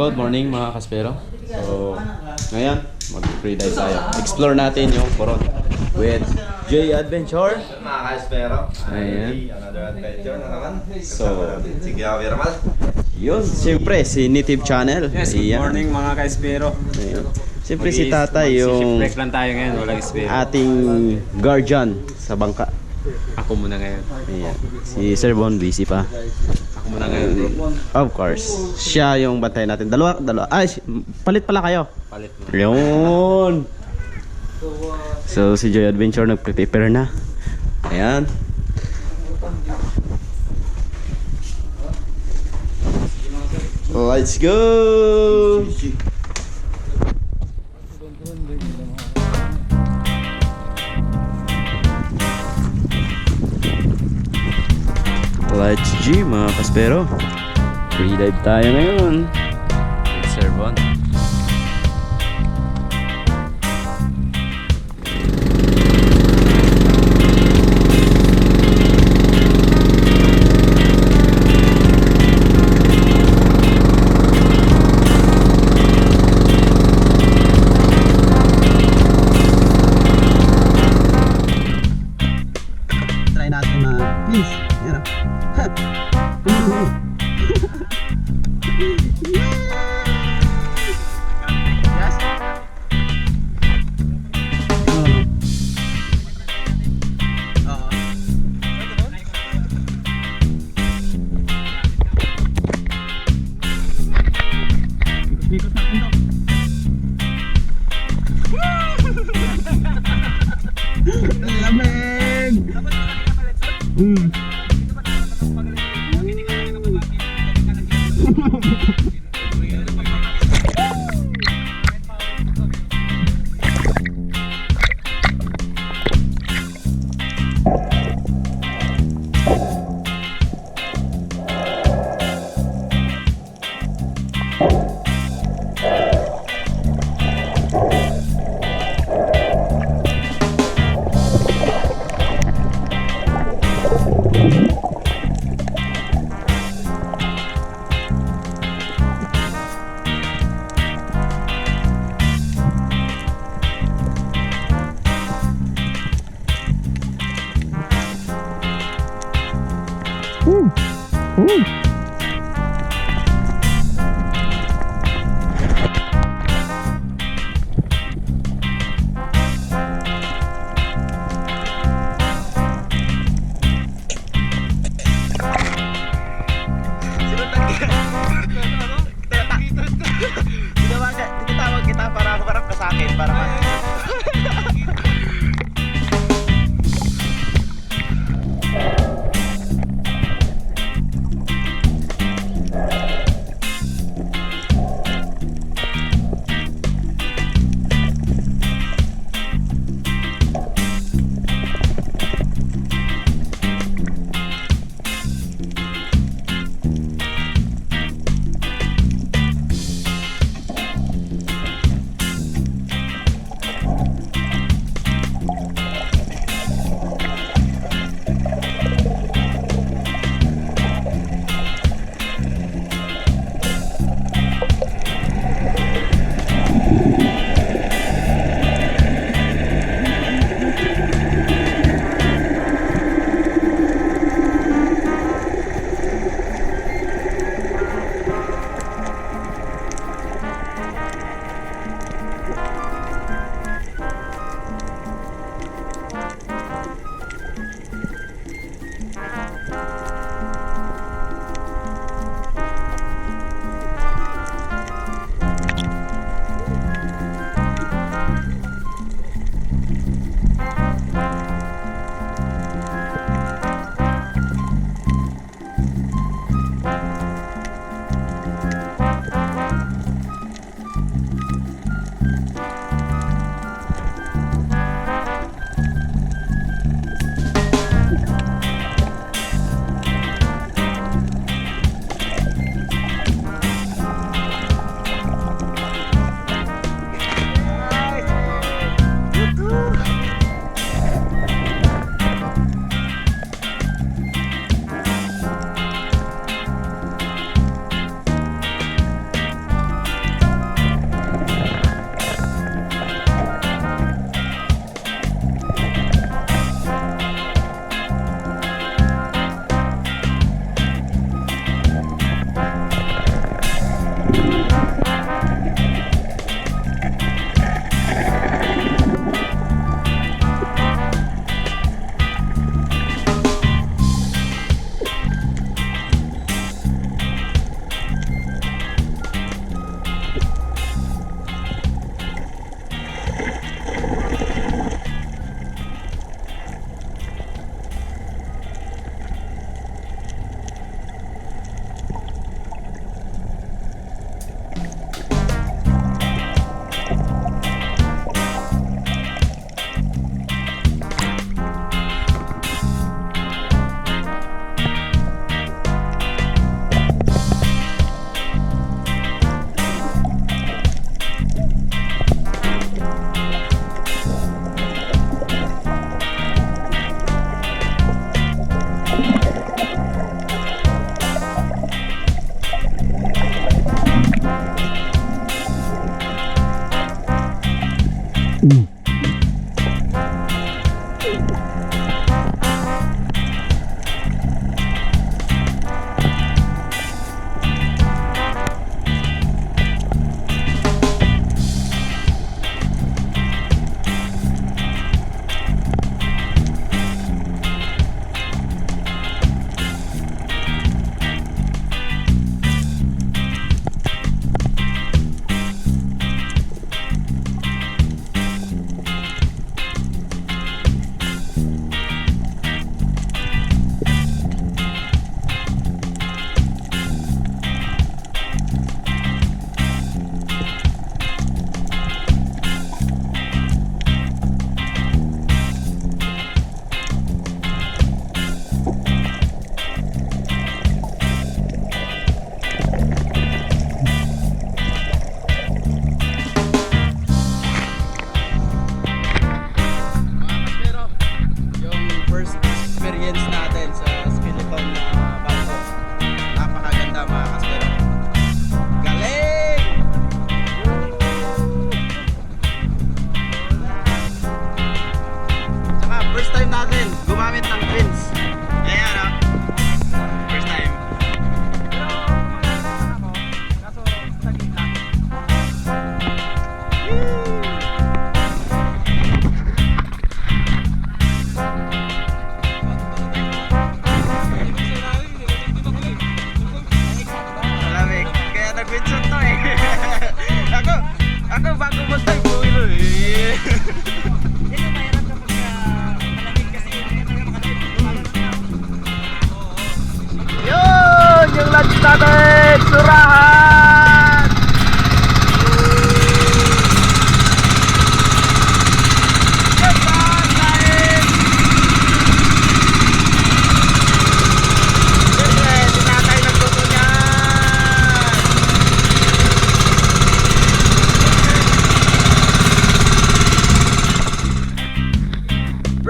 Good morning mga kaspero. So, ngayon, mag-free dive tayo. Explore natin yung Coron with J Adventure. Mga kaspero, Ayan. another adventure na naman. So, Si Kuya Virmal. yun, siyempre, si Native Channel. Yes, good Ayan. morning mga ka-espero. Ayan. Siyempre si Tata yung Mag-shipwreck lang tayo ngayon, walang espero. ating guardian sa bangka. Ako muna ngayon. Ayan. Si Sir Bon, busy pa. Ako muna ngayon, bro. Of course. Siya yung bantay natin. Dalawa. Ay, palit pala kayo. Palit mo. Yun. So si Joy Adventure nagpe-prepare na. Ayan. Let's go. Let's G mga kaspero. Free dive tayo ngayon. With Sir Bon. Try natin na please. Yan o. Yes. Ikot natin to. Lamig! Tinatawag kita para makarap ka sa akin para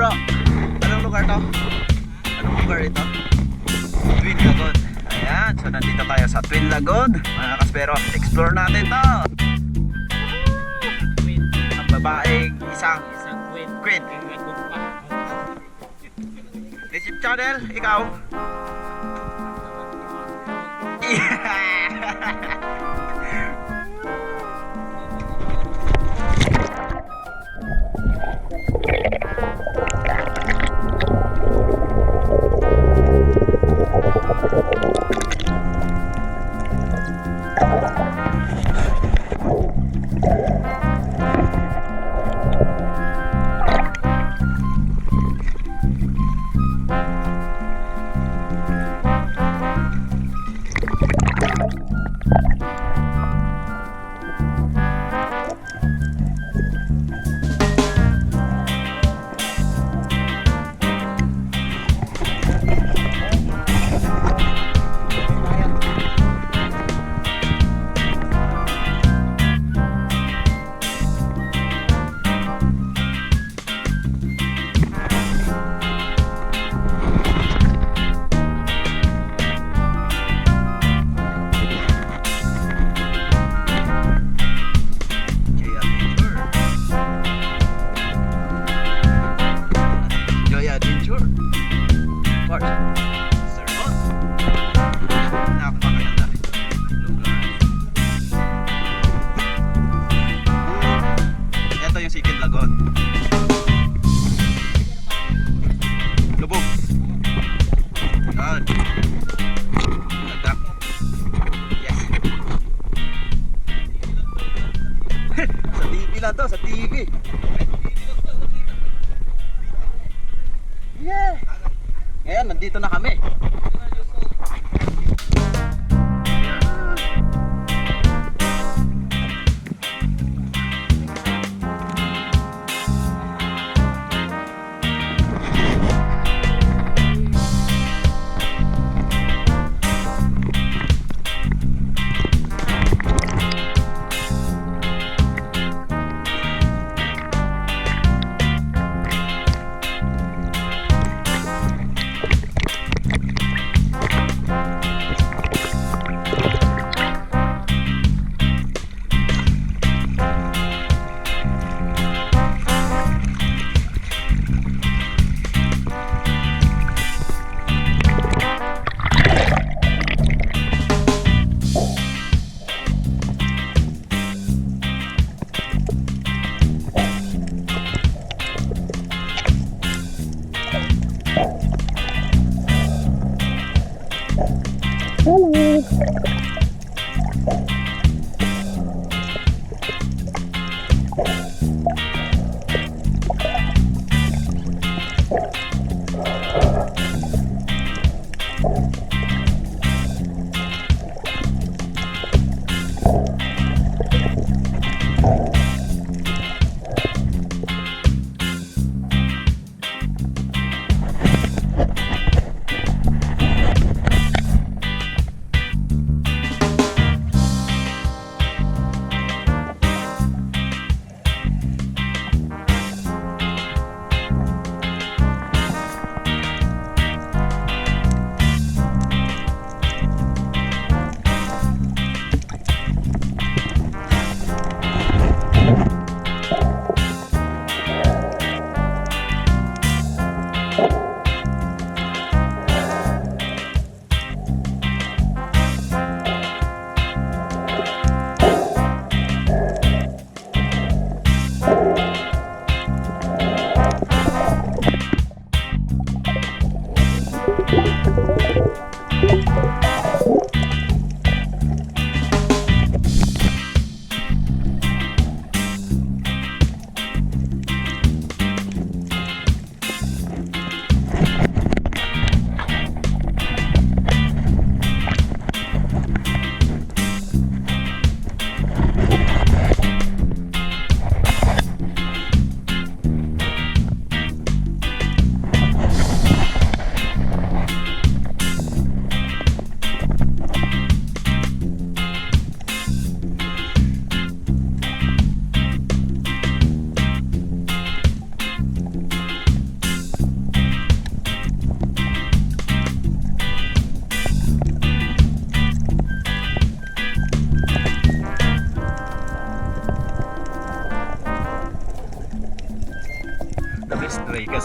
bro. Anong lugar to? Anong lugar ito? Twin Lagoon. Ayan, so nandito tayo sa Twin Lagoon. Mga kaspero, explore natin to. Ang babaeng isang queen. YouTube channel, ikaw? Sa TV. Yeah. Ngayon, nandito na kami.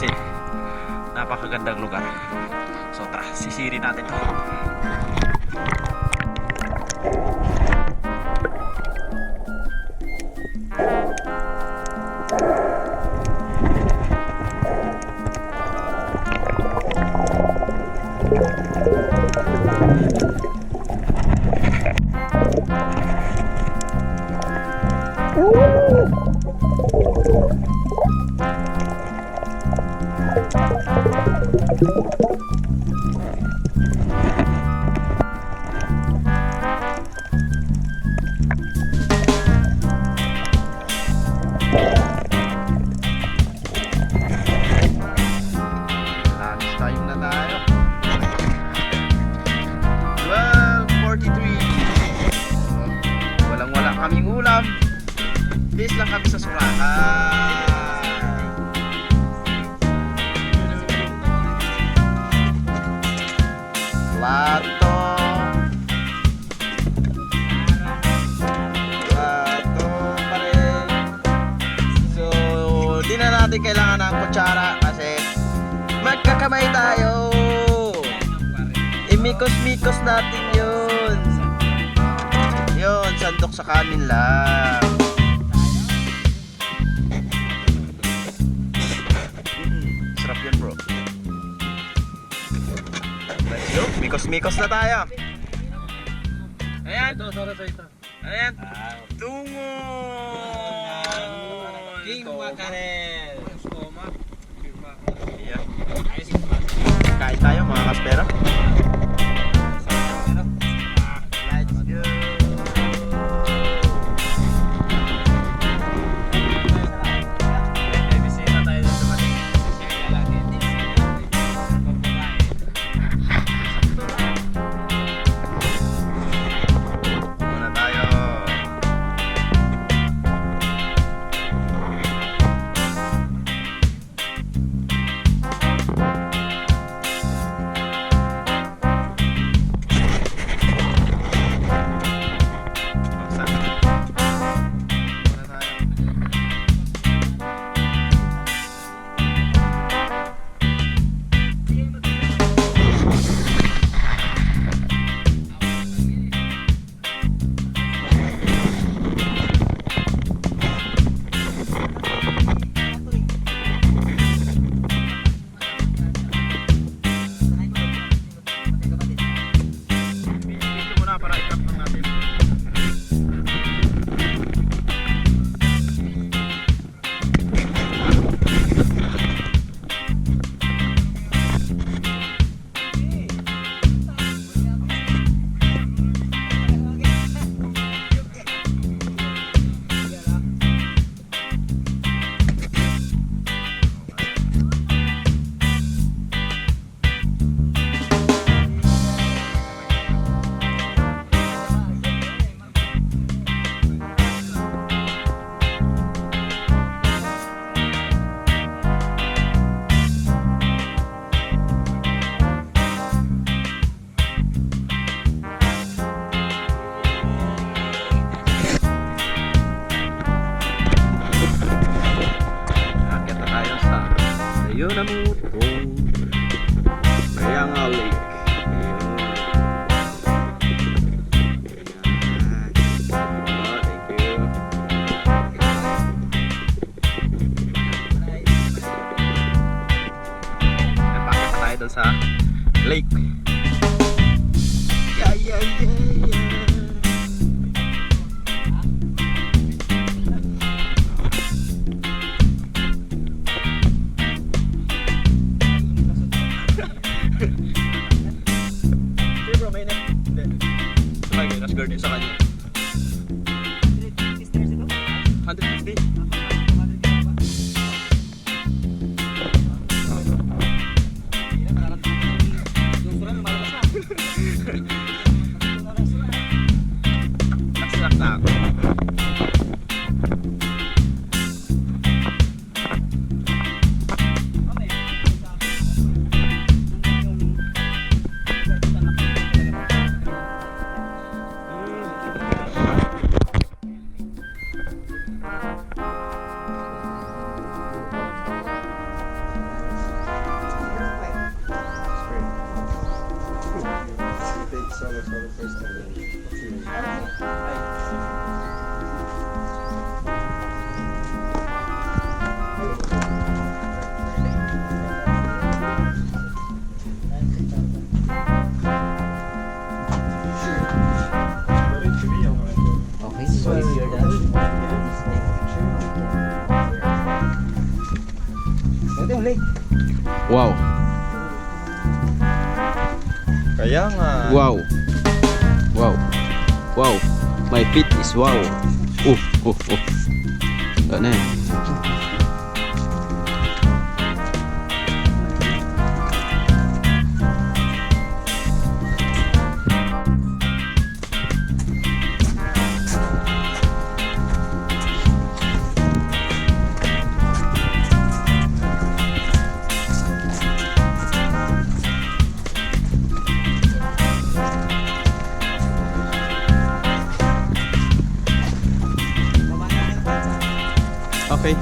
kasi napakagandang lugar. So tara, sisiri natin to. Lunchtime na tayo. 12:43. Walang-wala kaming ulam. Base lang kami sa Surahay. Plato. Plato pa rin. So, di na natin kailangan ng kutsara kasi magkakamay tayo. Imikos-mikos natin yun. Yun, sandok sa kanin lang. Sarap yun, bro. Let's go. Mikos-mikos na tayo. Ayan. Ayan. Tungo. King Makarel. Yeah. Kain tayo mga kaspero. Let's go. May bisita tayo dito sa mating. Share na lang din. Muna tayo. Yun na mo itong Mayanga Lake. Ayun. Oh, thank you. Napakit pa tayo dun sa lake. Yeah, yeah, yeah, yeah. Garden sa kanya. 150. Wow. Kaya nga. Wow. Wow. Wow. My feet is wow. Ano yan? Okay.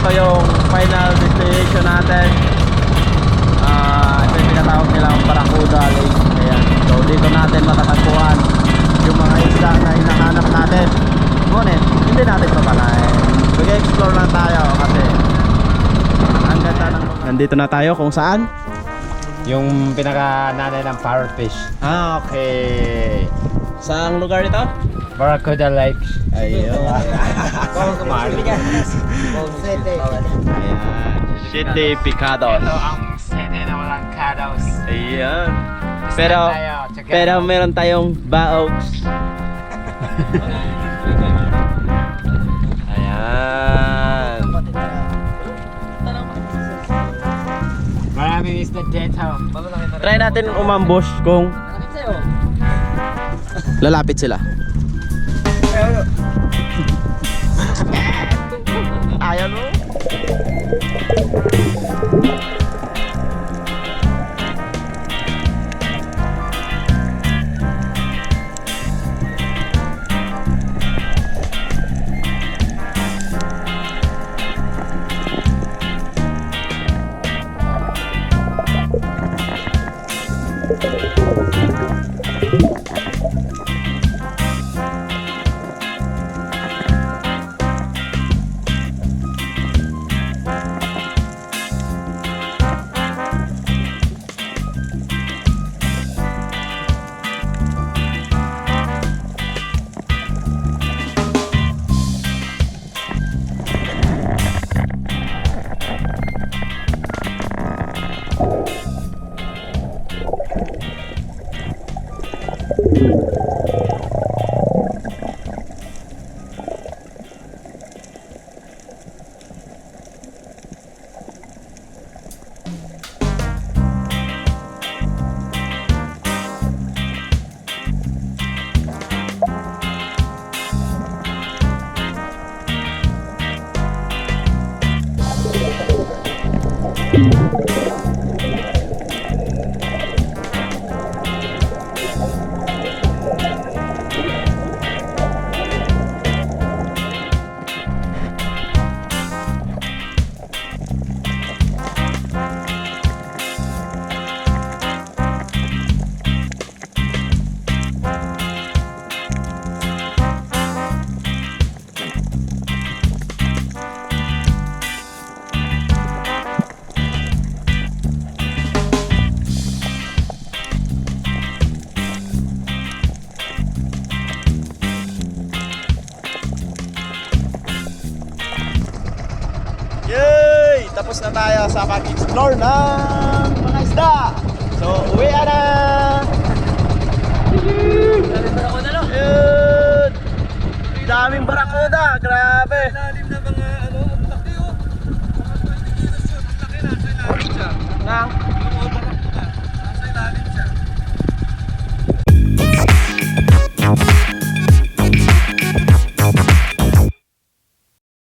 ito yung final destination natin. Ito yung tinatawag nilang Barracuda Lake. Ayan. So dito natin matatagpuan yung mga isda na hinahanap natin. Ngunit hindi natin papalain. Mag-explore lang tayo kasi ang ganda ng... Nandito na tayo kung saan? Yung pinaka-nanay ng parrotfish. Okay. Saang lugar ito? Barracuda Lake. Ayun. Kung kumari. Ayan. City Picados. Ito ang city na walang cados. Ayan. Pero meron tayong baogs. Ayan. Maraming isda dito. Try natin umambush kung Lalapit sila. Ayaw mo? Yay! Tapos na tayo sa pag-explore ng mga isda. So, uwi na! Yun! Daming barakuda, grabe! Lalim na mga ano, laki oh. Mga 20 kilos yun, laki na. Nang?